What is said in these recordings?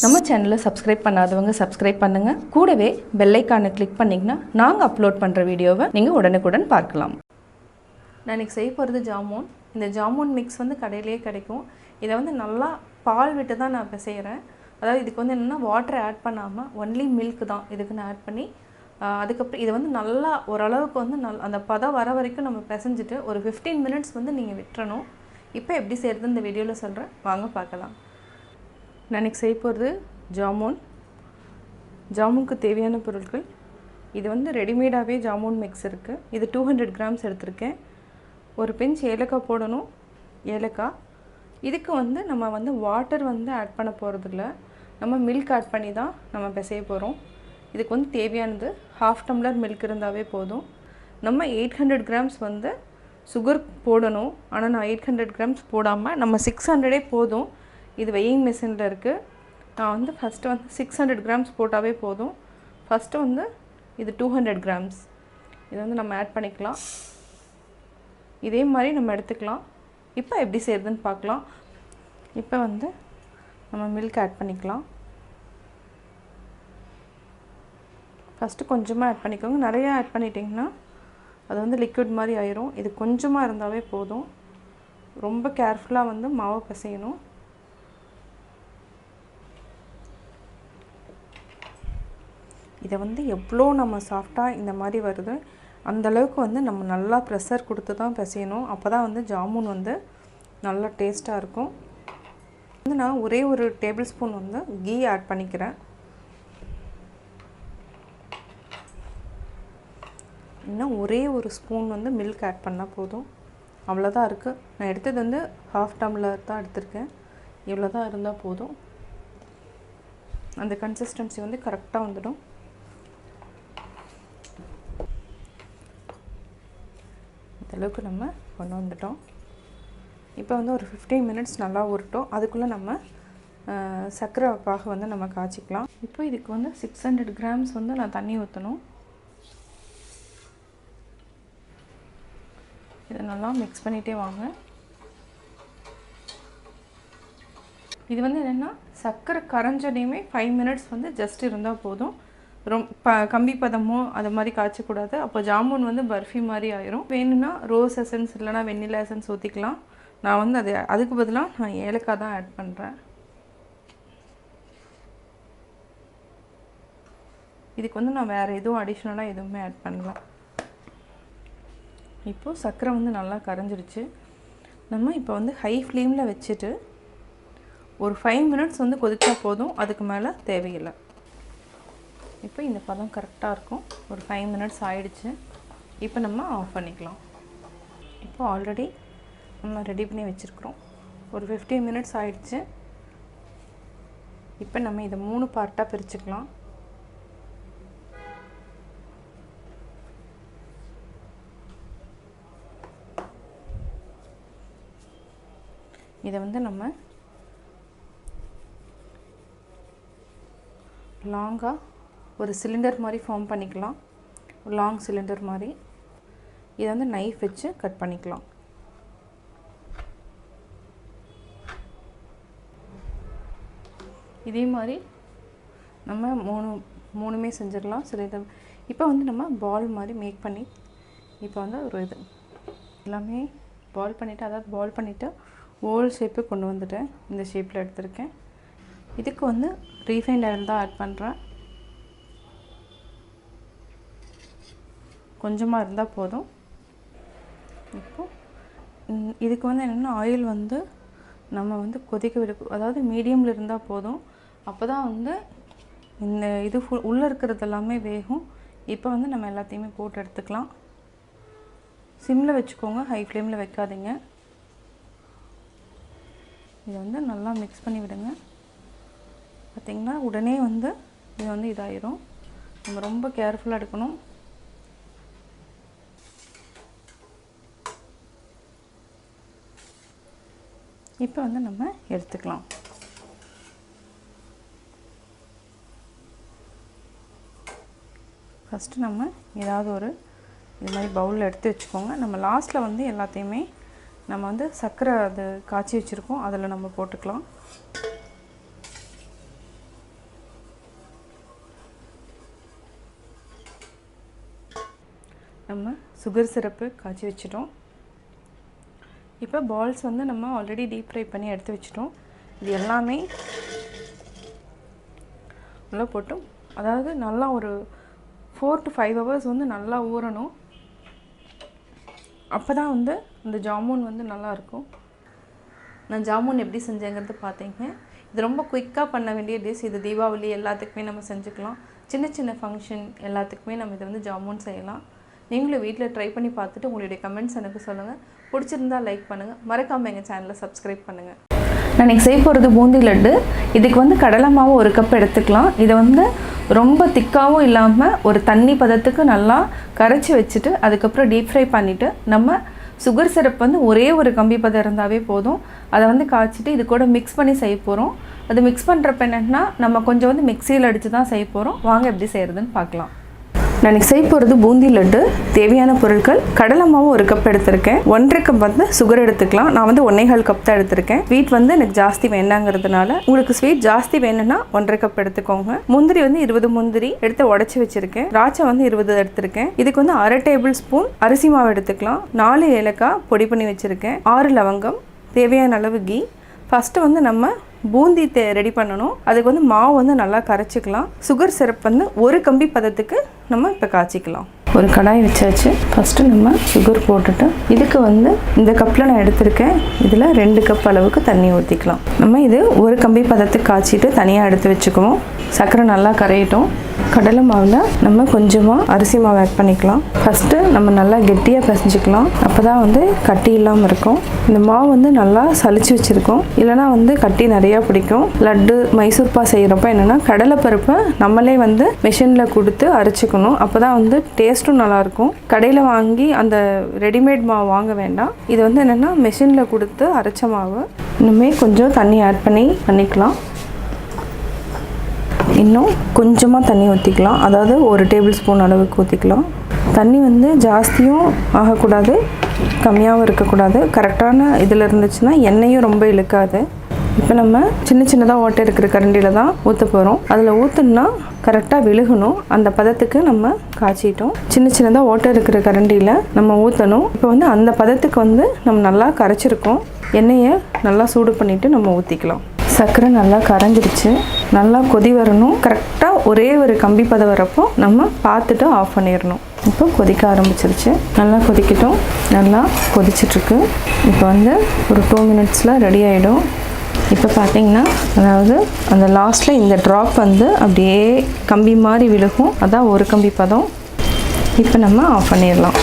நம்ம சேனலை சப்ஸ்கிரைப் பண்ணாதவங்க சப்ஸ்கிரைப் பண்ணுங்க. கூடவே பெல் ஐகானை கிளிக் பண்ணிங்கன்னா நாங்கள் அப்லோட் பண்ணுற வீடியோவை நீங்கள் உடனுக்குடன் பார்க்கலாம். நான் இன்றைக்கி செய்ய போகிறது ஜாமுன். இந்த ஜாமுன் மிக்ஸ் வந்து கடையிலேயே கிடைக்கும். இதை வந்து நல்லா பால் விட்டு தான் நான் இப்போ செய்கிறேன். அதாவது இதுக்கு வந்து என்னென்னா வாட்டர் ஆட் பண்ணாமல் ஒன்லி மில்க் தான் இதுக்கு நான் ஆட் பண்ணி அதுக்கப்புறம் இதை வந்து நல்லா ஓரளவுக்கு வந்து அந்த பதம் வர வரைக்கும் நம்ம பிசைஞ்சிட்டு ஒரு 15 மினிட்ஸ் வந்து நீங்கள் விட்டுறணும். இப்போ எப்படி செய்கிறது இந்த வீடியோவில் சொல்கிறேன், வாங்க பார்க்கலாம். நான் இன்றைக்கி செய்ய போகிறது ஜாமுனுக்கு தேவையான பொருட்கள். இது வந்து ரெடிமேடாகவே ஜாமுன் மிக்ஸ் இருக்குது. இது 200 கிராம்ஸ் எடுத்திருக்கேன். ஒரு பிஞ்ச் ஏலக்காய் போடணும். ஏலக்காய் இதுக்கு வந்து நம்ம வந்து வாட்டர் வந்து ஆட் பண்ண போகிறதில்ல, நம்ம மில்க் ஆட் பண்ணி தான் நம்ம பிசைய போகிறோம். இதுக்கு வந்து தேவையானது 1/2 டம்ளர் மில்க் இருந்தாவே போதும். நம்ம 800 கிராம்ஸ் வந்து சுகர் போடணும். ஆனால் நான் 800 கிராம்ஸ் போடாமல் நம்ம 600 போதும். இது வெயிங் மிஷினில் இருக்குது. நான் வந்து ஃபஸ்ட்டு வந்து 600 கிராம்ஸ் போட்டாவே போதும். ஃபஸ்ட்டு வந்து இது 200 கிராம்ஸ் இதை வந்து நம்ம ஆட் பண்ணிக்கலாம். இதே மாதிரி நம்ம எடுத்துக்கலாம். இப்போ எப்படி செய்கிறதுன்னு பார்க்கலாம். இப்போ வந்து நம்ம மில்க் ஆட் பண்ணிக்கலாம். ஃபஸ்ட்டு கொஞ்சமாக ஆட் பண்ணிக்கோங்க. நிறையா ஆட் பண்ணிட்டிங்கன்னா அது வந்து லிக்விட் மாதிரி ஆயிரும். இது கொஞ்சமாக இருந்தாவே போதும். ரொம்ப கேர்ஃபுல்லாக வந்து மாவு பிசையணும். இதை வந்து எவ்வளோ நம்ம சாஃப்டாக இந்த மாதிரி வருது அந்தளவுக்கு வந்து நம்ம நல்லா ப்ரெஷர் கொடுத்து தான் பிசையணும். அப்போ தான் வந்து ஜாமுன் வந்து நல்லா டேஸ்ட்டாக இருக்கும். வந்து நான் ஒரே ஒரு டேபிள் ஸ்பூன் வந்து கீ ஆட் பண்ணிக்கிறேன். இன்னும் ஒரே ஒரு ஸ்பூன் வந்து மில்க் ஆட் பண்ணால் போதும். அவ்வளோதான் இருக்குது. நான் எடுத்தது வந்து 1/2 டம்ளர் தான் எடுத்திருக்கேன். இவ்வளோ தான் இருந்தால் போதும். அந்த கன்சிஸ்டன்சி வந்து கரெக்டாக வந்துடும். அளவுக்கு நம்ம கொண்டு வந்துட்டோம். இப்போ வந்து ஒரு 15 மினிட்ஸ் நல்லா உருட்டோம். அதுக்குள்ளே நம்ம சர்க்கரை பாகு வந்து நம்ம காய்ச்சிக்கலாம். இப்போ இதுக்கு வந்து 600 கிராம்ஸ் வந்து நான் தண்ணி ஊற்றணும். இதை நல்லா மிக்ஸ் பண்ணிகிட்டே வாங்க. இது வந்து என்னென்னா சர்க்கரை கரைஞ்சோடையுமே 5 மினிட்ஸ் வந்து ஜஸ்ட் இருந்தால் போதும். கம்பி பதமோ அது மாதிரி காய்ச்சக்கூடாது. அப்போ ஜாமுன் வந்து பர்ஃபி மாதிரி ஆயிரும். வேணும்னா ரோஸ் எசன்ஸ் இல்லைனா வெண்ணிலா எசன்ஸ் ஊற்றிக்கலாம். நான் வந்து அதுக்கு பதிலாக நான் ஏலக்காய் தான் ஆட் பண்ணுறேன். இதுக்கு வந்து நான் வேறு எதுவும் அடிஷ்னலாக எதுவுமே ஆட் பண்ணல. இப்போது சர்க்கரை வந்து நல்லா கரைஞ்சிருச்சு. நம்ம இப்போ வந்து ஹை ஃப்ளேமில் வச்சுட்டு ஒரு 5 மினிட்ஸ் வந்து கொதிச்சா போதும். அதுக்கு மேலே தேவையில்லை. இப்போ இந்த பதம் கரெக்டாக இருக்கும். ஒரு 5 மினிட்ஸ் ஆயிடுச்சு. இப்போ நம்ம ஆஃப் பண்ணிக்கலாம். இப்போ ஆல்ரெடி நம்ம ரெடி பண்ணி வச்சுருக்குறோம். ஒரு 15 மினிட்ஸ் ஆயிடுச்சு. இப்போ நம்ம இதை 3 பார்ட்டாக பிரிச்சுக்கலாம். இதை வந்து நம்ம லாங்காக ஒரு சிலிண்டர் மாதிரி ஃபார்ம் பண்ணிக்கலாம். ஒரு லாங் சிலிண்டர் மாதிரி. இதை வந்து நைஃப் வச்சு கட் பண்ணிக்கலாம். இதே மாதிரி நம்ம மூணுமே செஞ்சிடலாம் சிலிண்டர். இப்போ வந்து நம்ம பால் மாதிரி மேக் பண்ணி இப்போ வந்து ஒரு இது எல்லாமே பால் பண்ணிவிட்டு, அதாவது பால் பண்ணிவிட்டு ஓவல் ஷேப்பு கொண்டு வந்துட்டேன். இந்த ஷேப்பில் எடுத்திருக்கேன். இதுக்கு வந்து ரீஃபைண்ட் ஆயில் தான் ஆட் பண்ணுறேன். கொஞ்சமாக இருந்தால் போதும். இப்போது இதுக்கு வந்து என்னென்னா ஆயில் வந்து நம்ம வந்து கொதிக்க விட, அதாவது மீடியமில் இருந்தால் போதும். அப்போ தான் வந்து இந்த இது உள்ளே இருக்கிறது எல்லாமே வேகும். இப்போ வந்து நம்ம எல்லாத்தையுமே போட்டு எடுத்துக்கலாம். சிம்மில் வச்சுக்கோங்க, ஹை ஃப்ளேமில் வைக்காதீங்க. இதை வந்து நல்லா மிக்ஸ் பண்ணி விடுங்க. பார்த்திங்கன்னா உடனே வந்து இது வந்து இதாயிரும். நம்ம ரொம்ப கேர்ஃபுல்லாக எடுக்கணும். இப்போ வந்து நம்ம எடுத்துக்கலாம். ஃபஸ்ட்டு நம்ம ஏதாவது ஒரு இது மாதிரி பவுலில் எடுத்து வச்சுக்கோங்க. நம்ம லாஸ்ட்டில் வந்து எல்லாத்தையுமே நம்ம வந்து சர்க்கரை அது காய்ச்சி வச்சுருக்கோம், அதில் நம்ம போட்டுக்கலாம். நம்ம சுகர் சிரப்பு காய்ச்சி வச்சிட்டோம். இப்போ பால்ஸ் வந்து நம்ம ஆல்ரெடி டீப் ஃப்ரை பண்ணி எடுத்து வச்சிட்டோம். இது எல்லாமே உள்ள போட்டு அதாவது நல்லா ஒரு 4 to 5 hours வந்து நல்லா ஊறணும். அப்போ தான் வந்து இந்த ஜாமுன் வந்து நல்லாயிருக்கும். நான் ஜாமுன் எப்படி செஞ்சேங்கிறது பார்த்தீங்க. இது ரொம்ப குயிக்காக பண்ண வேண்டிய டிஷ். இது தீபாவளி எல்லாத்துக்குமே நம்ம செஞ்சுக்கலாம். சின்ன சின்ன ஃபங்க்ஷன் எல்லாத்துக்குமே நம்ம இதை வந்து ஜாமுன் செய்யலாம். நீங்களும் வீட்டில் ட்ரை பண்ணி பார்த்துட்டு உங்களுடைய கமெண்ட்ஸ் எனக்கு சொல்லுங்கள். பிடிச்சிருந்தா லைக் பண்ணுங்கள். மறக்காமல் எங்கள் சேனலை சப்ஸ்கிரைப் பண்ணுங்கள். நான் இன்றைக்கி செய்ய போகிறது பூந்தி லட்டு. இதுக்கு வந்து கடலை மாவு 1 கப் எடுத்துக்கலாம். இதை வந்து ரொம்ப திக்காகவும் இல்லாமல் ஒரு தண்ணி பதத்துக்கு நல்லா கரைச்சி வச்சுட்டு அதுக்கப்புறம் டீப் ஃப்ரை பண்ணிவிட்டு நம்ம சுகர் சிரப் வந்து ஒரே ஒரு கம்பி பதம் இருந்தாவே போதும். அதை வந்து காய்ச்சிட்டு இது கூட மிக்ஸ் பண்ணி செய்ய போகிறோம். அது மிக்ஸ் பண்ணுறப்ப என்னென்னா நம்ம கொஞ்சம் வந்து மிக்சியில் அடித்து தான் செய்ய போகிறோம். வாங்க எப்படி செய்கிறதுன்னு பார்க்கலாம். நான் இன்றைக்கி செய்ய போகிறது பூந்தி லட்டு. தேவையான பொருட்கள் கடலை மாவு 1 கப் எடுத்திருக்கேன். 1.5 கப் வந்து சுகர் எடுத்துக்கலாம். நான் வந்து 1.25 கப் தான் எடுத்திருக்கேன். ஸ்வீட் வந்து எனக்கு ஜாஸ்தி வேண்டாங்கிறதுனால உங்களுக்கு ஸ்வீட் ஜாஸ்தி வேணும்னா 1.5 கப் எடுத்துக்கோங்க. முந்திரி வந்து 20 முந்திரி எடுத்து உடச்சி வச்சிருக்கேன். திராட்சை வந்து 20 எடுத்திருக்கேன். இதுக்கு வந்து 1/2 டேபிள் ஸ்பூன் அரிசி மாவு எடுத்துக்கலாம். 4 ஏலக்காய் பொடி பண்ணி வச்சுருக்கேன். 6 லவங்கம், தேவையான அளவு கீ. ஃபஸ்ட்டு வந்து நம்ம பூந்தி ரெடி பண்ணணும். அதுக்கு வந்து மாவு வந்து நல்லா கரைச்சிக்கலாம். சுகர் சிரப் வந்து 1 கம்பி பதத்துக்கு நம்ம இப்போ காய்ச்சிக்கலாம். ஒரு கடாய் வச்சாச்சு. ஃபஸ்ட்டு நம்ம சுகர் போட்டுட்டு இதுக்கு வந்து இந்த கப்பில் நான் எடுத்திருக்கேன். இதில் 2 கப் அளவுக்கு தண்ணி ஊற்றிக்கலாம். நம்ம இது 1 கம்பி பதத்துக்கு காய்ச்சிட்டு தனியாக எடுத்து வச்சுக்குவோம். சர்க்கரை நல்லா கரையட்டும். கடலை மாவில் நம்ம கொஞ்சமாக அரிசி மாவு ஆட் பண்ணிக்கலாம். ஃபஸ்ட்டு நம்ம நல்லா கெட்டியாக பிசைஞ்சிக்கலாம். அப்போ தான் வந்து கட்டி இல்லாமல் இருக்கும். இந்த மாவு வந்து நல்லா சலிச்சு வச்சுருக்கோம். இல்லைனா வந்து கட்டி நிறையா பிடிக்கும். லட்டு மைசூர்பா செய்கிறப்ப என்னென்னா கடலைப்பருப்பை நம்மளே வந்து மிஷினில் கொடுத்து அரைச்சிக்கணும். அப்போ தான் வந்து டேஸ்ட்டும் நல்லாயிருக்கும். கடையில் வாங்கி அந்த ரெடிமேட் மாவு வாங்க வேண்டாம். இது வந்து என்னென்னா மிஷினில் கொடுத்து அரைச்ச மாவு. இன்னுமே கொஞ்சம் தண்ணி ஆட் பண்ணிக்கலாம். இன்னும் கொஞ்சமாக தண்ணி ஊற்றிக்கலாம். அதாவது 1 டேபிள் ஸ்பூன் அளவுக்கு ஊற்றிக்கலாம். தண்ணி வந்து ஜாஸ்தியும் ஆகக்கூடாது, கம்மியாகவும் இருக்கக்கூடாது. கரெக்டான இதில் இருந்துச்சுன்னா எண்ணெயும் ரொம்ப இழுக்காது. இப்போ நம்ம சின்ன சின்னதாக ஓட்டை இருக்கிற கரண்டியில் தான் ஊற்ற போகிறோம். அதில் ஊற்றுனா கரெக்டாக விழுகணும். அந்த பதத்துக்கு நம்ம காய்ச்சிட்டோம். சின்ன சின்னதாக ஓட்டை இருக்கிற கரண்டியில் நம்ம ஊற்றணும். இப்போ வந்து அந்த பதத்துக்கு வந்து நம்ம நல்லா கரைச்சிருக்கோம். எண்ணெயை நல்லா சூடு பண்ணிவிட்டு நம்ம ஊற்றிக்கலாம். சர்க்கரை நல்லா கரைஞ்சிருச்சு. நல்லா கொதி வரணும். கரெக்டாக ஒரே ஒரு கம்பி பதம் வரப்போ நம்ம பார்த்துட்டு ஆஃப் பண்ணிடணும். இப்போ கொதிக்க ஆரம்பிச்சிருச்சு. நல்லா கொதிக்கட்டும். நல்லா கொதிச்சிட்ருக்கு. இப்போ வந்து ஒரு 2 மினிட்ஸில் ரெடி ஆகிடும். இப்போ பார்த்தீங்கன்னா அதாவது அந்த லாஸ்ட்டில் இந்த ட்ராப் வந்து அப்படியே கம்பி மாதிரி விழுகும். அதான் 1 கம்பி பதம். இப்போ நம்ம ஆஃப் பண்ணிடலாம்.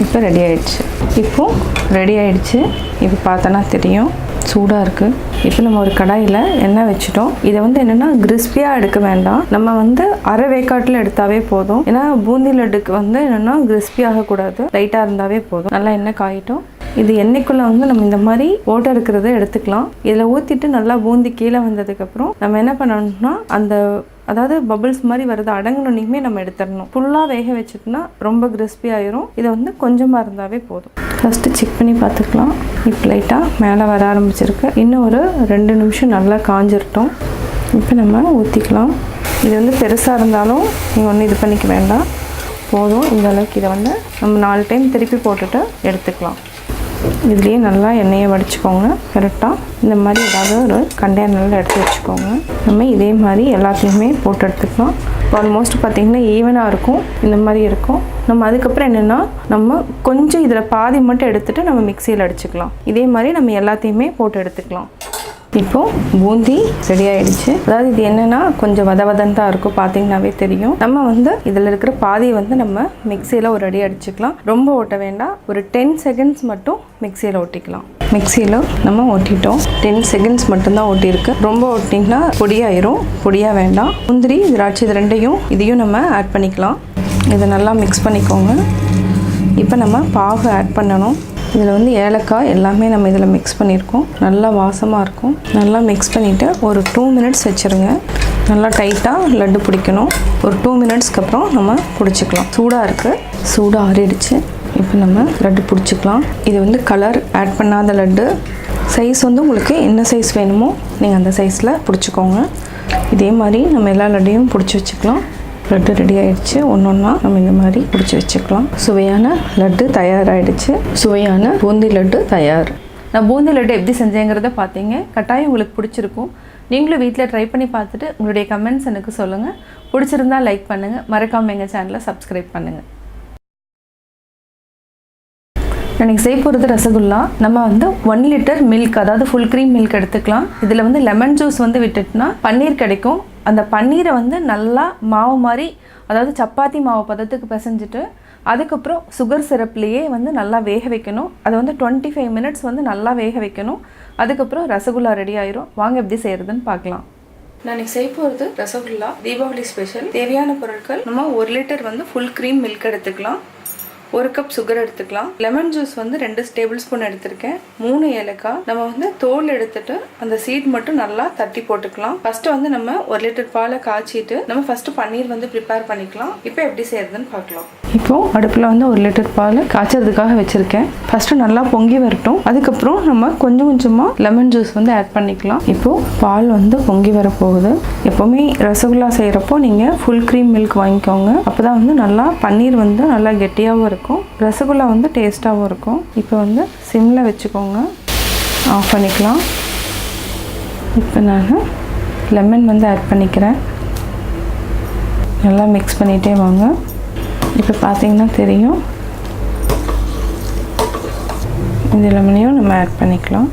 இப்போ ரெடி ஆகிடுச்சு. இப்போது ரெடி ஆகிடுச்சு. இப்போ பார்த்தோன்னா தெரியும் சூடாக இருக்குது. இப்போ நம்ம ஒரு கடாயில் எண்ணெய் வச்சுட்டோம். இதை வந்து என்னென்னா கிறிஸ்பியாக எடுக்க வேண்டாம். நம்ம வந்து அரை வேக்காட்டில் எடுத்தாவே போதும். ஏன்னா பூந்தி லட்டுக்கு வந்து என்னென்னா கிறிஸ்பி ஆகக்கூடாது, லைட்டாக இருந்தாவே போதும். நல்லா எண்ணெய் காயிட்டோம். இது எண்ணெய்க்குள்ளே வந்து நம்ம இந்த மாதிரி ஓட்டை இருக்கிறத எடுத்துக்கலாம். இதில் ஊற்றிட்டு நல்லா பூந்தி கீழே வந்ததுக்கப்புறம் நம்ம என்ன பண்ணணும்னா அந்த அதாவது பபிள்ஸ் மாதிரி வருது அடங்கணுன்னே நம்ம எடுத்துடணும். ஃபுல்லாக வேக வச்சுட்டுனா ரொம்ப கிறிஸ்பி ஆயிரும். இதை வந்து கொஞ்சமாக இருந்தாவே போதும். ஃபஸ்ட்டு செக் பண்ணி பார்த்துக்கலாம். இப்போ லைட்டாக மேலே வர ஆரம்பிச்சிருக்கு. இன்னும் ஒரு 2 நிமிஷம் நல்லா காஞ்சிருட்டோம். இப்போ நம்ம ஊற்றிக்கலாம். இது வந்து பெருசாக இருந்தாலும் நீங்கள் ஒன்றும் இது பண்ணிக்க வேண்டாம், போதும். இந்த அளவுக்கு இதை வந்து நம்ம 4 டைம் திருப்பி போட்டுட்டு எடுத்துக்கலாம். இதுலேயே நல்லா எண்ணெயை வடிச்சுக்கோங்க. கரெக்டாக இந்த மாதிரி ஏதாவது ஒரு கண்டெய்னரில் எடுத்து வச்சுக்கோங்க. நம்ம இதே மாதிரி எல்லாத்தையுமே போட்டு எடுத்துக்கலாம். ஆல்மோஸ்ட் பார்த்திங்கன்னா ஈவனாக இருக்கும். இந்த மாதிரி இருக்கும். நம்ம அதுக்கப்புறம் என்னென்னா நம்ம கொஞ்சம் இதில் பாதி மட்டும் எடுத்துகிட்டு நம்ம மிக்சியில் அடிச்சுக்கலாம். இதே மாதிரி நம்ம எல்லாத்தையுமே போட்டு எடுத்துக்கலாம். இப்போது பூந்தி ரெடி ஆகிடுச்சு. அதாவது இது என்னென்னா கொஞ்சம் வதவதன் தான் இருக்கும், பார்த்தீங்கன்னாவே தெரியும். நம்ம வந்து இதில் இருக்கிற பாதியை வந்து நம்ம மிக்சியில் ஒரு அடி அடிச்சுக்கலாம். ரொம்ப ஓட்ட வேண்டாம். ஒரு 10 செகண்ட்ஸ் மட்டும் மிக்சியில் ஓட்டிக்கலாம். மிக்சியில் நம்ம ஓட்டிட்டோம். 10 செகண்ட்ஸ் மட்டும்தான் ஓட்டியிருக்கு. ரொம்ப ஓட்டிங்கன்னா பொடியாயிரும். பொடியாக வேண்டாம். முந்திரி திராட்சை இது ரெண்டையும் இதையும் நம்ம ஆட் பண்ணிக்கலாம். இதை நல்லா மிக்ஸ் பண்ணிக்கோங்க. இப்போ நம்ம பாகு ஆட் பண்ணணும். இதில் வந்து ஏலக்காய் எல்லாமே நம்ம இதில் மிக்ஸ் பண்ணியிருக்கோம். நல்லா வாசமாக இருக்கும். நல்லா மிக்ஸ் பண்ணிவிட்டு ஒரு 2 மினிட்ஸ் வச்சுருங்க. நல்லா டைட்டாக லட்டு பிடிக்கணும். ஒரு 2 மினிட்ஸ்க்கு அப்புறம் நம்ம பிடிச்சிக்கலாம். சூடாக இருக்குது. சூடாக ஆறிடுச்சு. இப்போ நம்ம லட்டு பிடிச்சிக்கலாம். இது வந்து கலர் ஆட் பண்ணாத லட்டு. சைஸ் வந்து உங்களுக்கு என்ன சைஸ் வேணுமோ நீங்கள் அந்த சைஸில் பிடிச்சிக்கோங்க. இதே மாதிரி நம்ம எல்லா லட்டையும் பிடிச்சி வச்சுக்கலாம். லட்டு ரெடி ஆயிடுச்சு. ஒன்றா நம்ம இந்த மாதிரி பிடிச்சி வச்சுக்கலாம். சுவையான லட்டு தயாராகிடுச்சு. சுவையான பூந்தி லட்டு தயார். நான் பூந்தி லட்டு எப்படி செஞ்சேங்கிறத பார்த்தீங்க. கட்டாயம் உங்களுக்கு பிடிச்சிருக்கும். நீங்களும் வீட்டில் ட்ரை பண்ணி பார்த்துட்டு உங்களுடைய கமெண்ட்ஸ் எனக்கு சொல்லுங்கள். பிடிச்சிருந்தால் லைக் பண்ணுங்கள். மறக்காமல் எங்கள் சேனலை சப்ஸ்கிரைப் பண்ணுங்கள். எனக்கு செய்ய போகிறது ரசகுல்லா. நம்ம 1 லிட்டர் மில்க், அதாவது ஃபுல் க்ரீம் மில்க் எடுத்துக்கலாம். இதில் லெமன் ஜூஸ் விட்டுட்டுனா பன்னீர் கிடைக்கும். அந்த பன்னீரை நல்லா மாவு மாதிரி, அதாவது சப்பாத்தி மாவு பதத்துக்கு பிசைஞ்சிட்டு அதுக்கப்புறம் சுகர் சிரப்லேயே நல்லா வேக வைக்கணும். அதை 25 மினிட்ஸ் நல்லா வேக வைக்கணும். அதுக்கப்புறம் ரசகுல்லா ரெடி ஆயிரும். வாங்க எப்படி செய்கிறதுன்னு பார்க்கலாம். நான் இன்றைக்கி செய்ய போகிறது ரசகுல்லா, தீபாவளி ஸ்பெஷல். தேவையான பொருட்கள், நம்ம 1 லிட்டர் ஃபுல் க்ரீம் மில்க் எடுத்துக்கலாம். 1 கப் சுகர் எடுத்துக்கலாம். லெமன் ஜூஸ் 2 டேபிள் ஸ்பூன் எடுத்திருக்கேன். 3 ஏலக்காய். நம்ம தோல் எடுத்துட்டு அந்த சீட் மட்டும் நல்லா தட்டி போட்டுக்கலாம். ஃபர்ஸ்ட் நம்ம 1 லிட்டர் பாலை காய்ச்சிட்டு நம்ம ஃபர்ஸ்ட் பன்னீர் ப்ரிப்பேர் பண்ணிக்கலாம். இப்போ எப்படி செய்யறதுன்னு பார்க்கலாம். இப்போ அடுப்பில் 1 லிட்டர் பால் காய்ச்சறதுக்காக வச்சிருக்கேன். ஃபர்ஸ்ட் நல்லா பொங்கி வரட்டும். அதுக்கப்புறம் நம்ம கொஞ்சம் கொஞ்சமாக லெமன் ஜூஸ் ஆட் பண்ணிக்கலாம். இப்போ பால் பொங்கி வர போகுது. எப்போவுமே ரசகுல்லா செய்கிறப்போ நீங்கள் ஃபுல் க்ரீம் மில்க் வாங்கிக்கோங்க. அப்போ தான் நல்லா பன்னீர் நல்லா கெட்டியாகவும் இருக்கும். ரசகுல்லா டேஸ்ட்டாகவும் இருக்கும். இப்போ சிம்மில் வச்சுக்கோங்க. ஆஃப் பண்ணிக்கலாம். இப்போ நான் லெமன் ஆட் பண்ணிக்கிறேன். நல்லா மிக்ஸ் பண்ணிகிட்டே வாங்க. இப்போ பார்த்தீங்கன்னா தெரியும், இந்த லெமனையும் நம்ம ஆட் பண்ணிக்கலாம்.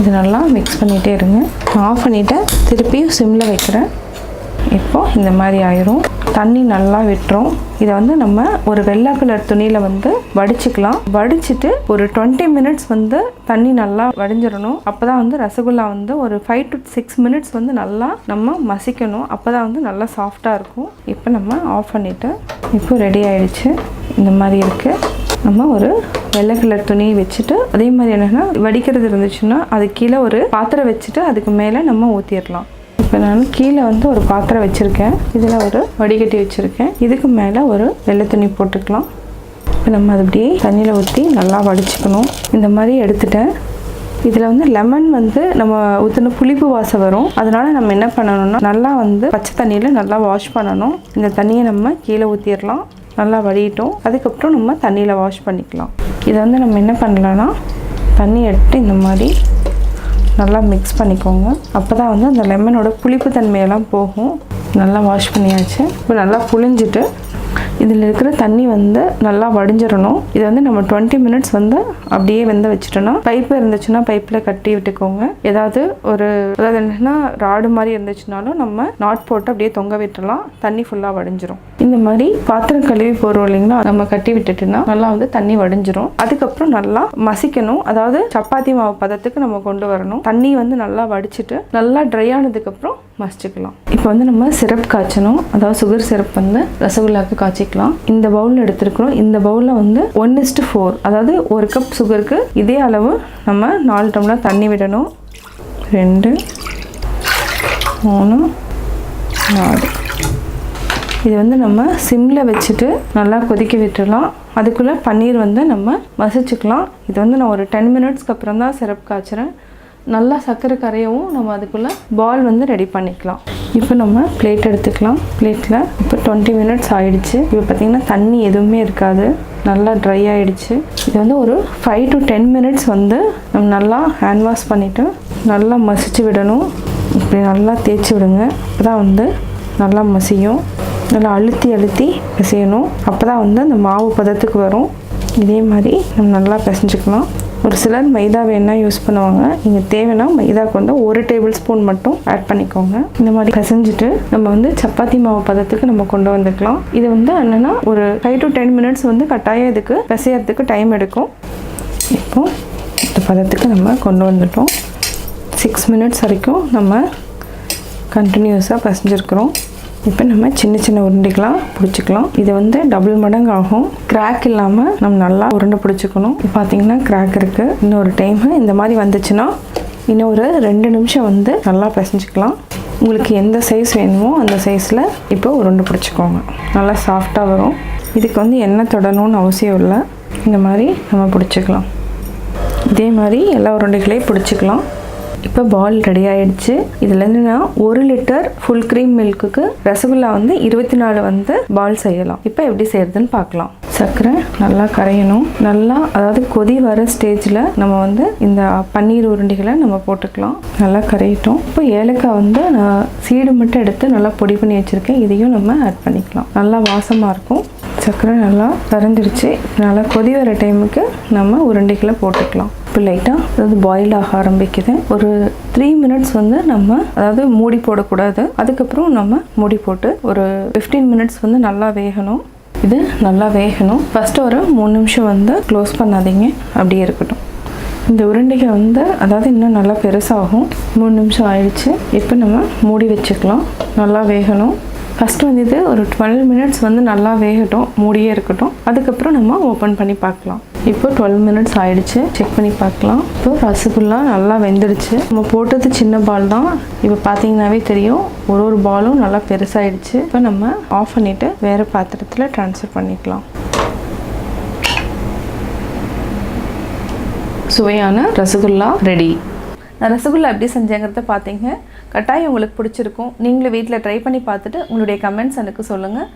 இது நல்லா மிக்ஸ் பண்ணிகிட்டே இருங்க. ஆஃப் பண்ணிவிட்டு திருப்பியும் சிம்மில் வைக்கிறேன். இப்போது இந்த மாதிரி ஆயிரும். தண்ணி நல்லா விட்டுரும். இதை நம்ம ஒரு வெள்ளை கலர் துணியில் வடிச்சுக்கலாம். வடிச்சிட்டு ஒரு 20 மினிட்ஸ் தண்ணி நல்லா வடிஞ்சிடணும். அப்போ தான் ரசகுல்லா ஒரு 5 to 6 மினிட்ஸ் நல்லா நம்ம மசிக்கணும். அப்போ தான் நல்லா சாஃப்டாக இருக்கும். இப்போ நம்ம ஆஃப் பண்ணிவிட்டு இப்போ ரெடி ஆயிடுச்சு. இந்த மாதிரி இருக்குது. நம்ம ஒரு வெள்ளை கலர் துணியை வச்சுட்டு அதே மாதிரி என்னென்னா வடிக்கிறது இருந்துச்சுன்னா அது கீழே ஒரு பாத்திரம் வச்சுட்டு அதுக்கு மேலே நம்ம ஊற்றிடலாம். இப்போ நான் கீழே ஒரு பாத்திரம் வச்சுருக்கேன். இதில் ஒரு வடிகட்டி வச்சுருக்கேன். இதுக்கு மேலே ஒரு வெள்ளை துணி போட்டுக்கலாம். இப்போ நம்ம அது அப்படியே தண்ணியில் ஊற்றி நல்லா வடிச்சுக்கணும். இந்த மாதிரி எடுத்துட்டேன். இதில் லெமன் நம்ம ஊற்றின புளிப்பு வாசம் வரும். அதனால் நம்ம என்ன பண்ணணும்னா நல்லா பச்சை தண்ணியில் நல்லா வாஷ் பண்ணணும். இந்த தண்ணியை நம்ம கீழே ஊற்றிடலாம். நல்லா வடிட்டோம். அதுக்கப்புறம் நம்ம தண்ணியில் வாஷ் பண்ணிக்கலாம். இதை நம்ம என்ன பண்ணலான்னா தண்ணி எடுத்து இந்த மாதிரி நல்லா மிக்ஸ் பண்ணிக்கோங்க. அப்போ தான் அந்த லெமனோட புளிப்பு தன்மையெல்லாம் போகும். நல்லா வாஷ் பண்ணியாச்சு. இப்போ நல்லா புளிஞ்சிட்டு இதில் இருக்கிற தண்ணி நல்லா வடிஞ்சிடணும். இதை நம்ம 20 மினிட்ஸ் அப்படியே வச்சுட்டோன்னா, பைப்பு இருந்துச்சுன்னா பைப்பில் கட்டி விட்டுக்கோங்க. அதாவது என்னன்னா ராடு மாதிரி இருந்துச்சுனாலும் நம்ம நாட் போட்டு அப்படியே தொங்க விட்டுலாம். தண்ணி ஃபுல்லாக வடிஞ்சிரும். இந்த மாதிரி பாத்திரம் கழுவி போகிறோம் இல்லைங்களா, நம்ம கட்டி விட்டுட்டுனா நல்லா தண்ணி வடிஞ்சிரும். அதுக்கப்புறம் நல்லா மசிக்கணும். அதாவது சப்பாத்தி மாவு பதத்துக்கு நம்ம கொண்டு வரணும். தண்ணி நல்லா வடிச்சிட்டு நல்லா ட்ரை ஆனதுக்கப்புறம் மசிச்சுக்கலாம். இப்போ நம்ம சிரப் காய்ச்சணும். அதாவது சுகர் சிரப் ரசகுல்லாவுக்கு காய்ச்சிக்கலாம். இந்த பவுலில் எடுத்துருக்கிறோம். இந்த பவுலில் 1:4, அதாவது 1 கப் சுகருக்கு இதே அளவு நம்ம 4 டம்ளர் தண்ணி விடணும். 2, 3, 4. இது நம்ம சிம்மில் வச்சுட்டு நல்லா கொதிக்க விட்டுடலாம். அதுக்குள்ளே பன்னீர் நம்ம மசிச்சுக்கலாம். இது நான் ஒரு 10 மினிட்ஸ்க்கு அப்புறம் தான் சிரப் காய்ச்சுறேன். நல்லா சர்க்கரை கரையவும் நம்ம அதுக்குள்ளே பால் ரெடி பண்ணிக்கலாம். இப்போ நம்ம பிளேட் எடுத்துக்கலாம். பிளேட்டில் இப்போ 20 மினிட்ஸ் ஆகிடுச்சு. இப்போ பார்த்திங்கன்னா தண்ணி எதுவுமே இருக்காது. நல்லா ட்ரை ஆகிடுச்சு. இது ஒரு 5 to 10 மினிட்ஸ் நம்ம நல்லா ஹேண்ட் வாஷ் பண்ணிவிட்டு நல்லா மசிச்சு விடணும். இப்படி நல்லா தேய்ச்சி விடுங்க. அப்போ தான் நல்லா மசியும். நல்லா அழுத்தி அழுத்தி பிசையணும். அப்போ தான் அந்த மாவு பதத்துக்கு வரும். இதே மாதிரி நம்ம நல்லா பிசைஞ்சுக்கலாம். ஒரு சிலர் மைதா வேணா யூஸ் பண்ணுவாங்க. நீங்கள் தேவைன்னா மைதாவுக்கு 1 டேபிள் ஸ்பூன் மட்டும் ஆட் பண்ணிக்கோங்க. இந்த மாதிரி பிசைஞ்சிட்டு நம்ம சப்பாத்தி மாவு பதத்துக்கு நம்ம கொண்டு வந்துக்கலாம். இது என்னென்னா ஒரு 5 to 10 மினிட்ஸ் கட்டாயம் இதுக்கு பிசையறதுக்கு டைம் எடுக்கும். இப்போ இந்த பதத்துக்கு நம்ம கொண்டு வந்துட்டோம். 6 மினிட்ஸ் வரைக்கும் நம்ம கண்டினியூஸாக பிசைஞ்சிருக்கிறோம். இப்போ நம்ம சின்ன சின்ன உருண்டைகளாக பிடிச்சிக்கலாம். இது டபுள் மடங்கு ஆகும். கிராக் இல்லாமல் நம்ம நல்லா உருண்டை பிடிச்சிக்கணும். இப்போ பார்த்தீங்கன்னா கிராக் இருக்குது. இன்னொரு டைம் இந்த மாதிரி வந்துச்சுன்னா இன்னும் ஒரு 2 நிமிஷம் நல்லா பிசைஞ்சிக்கலாம். உங்களுக்கு எந்த சைஸ் வேணுமோ அந்த சைஸில் இப்போ உருண்டை பிடிச்சிக்கோங்க. நல்லா சாஃப்டாக வரும். இதுக்கு எண்ணெய் தொடணும்னு அவசியம் இல்லை. இந்த மாதிரி நம்ம பிடிச்சிக்கலாம். இதே மாதிரி எல்லா உருண்டைகளையும் பிடிச்சிக்கலாம். இப்போ பால் ரெடி ஆயிடுச்சு. இதுலேருந்து நான் 1 லிட்டர் ஃபுல் க்ரீம் மில்க்குக்கு ரசகுல்லா வந்து 24 வந்து பால் செய்யலாம். இப்போ எப்படி செய்யறதுன்னு பார்க்கலாம். சர்க்கரை நல்லா கரையணும். நல்லா அதாவது கொதி வர ஸ்டேஜில் நம்ம வந்து இந்த பன்னீர் உருண்டைகளை நம்ம போட்டுக்கலாம். நல்லா கரையட்டும். இப்போ ஏலக்காய் வந்து நான் சீடு மட்டும் எடுத்து நல்லா பொடி பண்ணி வச்சுருக்கேன். இதையும் நம்ம ஆட் பண்ணிக்கலாம். நல்லா வாசமாக இருக்கும். சர்க்கரை நல்லா கரைஞ்சிருச்சு. நல்லா கொதி வர டைமுக்கு நம்ம உருண்டைகளை போட்டுக்கலாம். இப்போ லைட்டாக அதாவது பாயில் ஆக ஆரம்பிக்குது. ஒரு 3 மினிட்ஸ் வந்து நம்ம அதாவது மூடி போடக்கூடாது. அதுக்கப்புறம் நம்ம மூடி போட்டு ஒரு 15 மினிட்ஸ் வந்து நல்லா வேகணும். இது நல்லா வேகணும். ஃபஸ்ட்டு ஒரு 3 நிமிஷம் வந்து க்ளோஸ் பண்ணாதீங்க, அப்படியே இருக்கட்டும். இந்த உருண்டைகள் வந்து அதாவது இன்னும் நல்லா பெருசாகும். 3 நிமிஷம் ஆயிடுச்சு. இப்போ நம்ம மூடி வச்சுக்கலாம். நல்லா வேகணும். ஃபஸ்ட்டு வந்து இது ஒரு 12 மினிட்ஸ் வந்து நல்லா வேகட்டும், மூடியே இருக்கட்டும். அதுக்கப்புறம் நம்ம ஓப்பன் பண்ணி பார்க்கலாம். இப்போ 12 மினிட்ஸ் ஆயிடுச்சு. செக் பண்ணி பார்க்கலாம். இப்போ ரசகுல்லா நல்லா வெந்துடுச்சு. நம்ம போட்டது சின்ன பால் தான். இப்போ பார்த்தீங்கன்னாவே தெரியும் ஒரு பாலும் நல்லா பெருசாகிடுச்சு. இப்போ நம்ம ஆஃப் பண்ணிவிட்டு வேறு பாத்திரத்தில் ட்ரான்ஸ்ஃபர் பண்ணிக்கலாம். சுவையான ரசகுல்லா ரெடி. நான் ரசகுல்லா எப்படி செஞ்சேங்கிறத பார்த்தீங்க. கட்டாயம் உங்களுக்கு பிடிச்சிருக்கும். நீங்களும் வீட்டில் ட்ரை பண்ணி பார்த்துட்டு உங்களுடைய கமெண்ட்ஸ் எனக்கு சொல்லுங்கள்.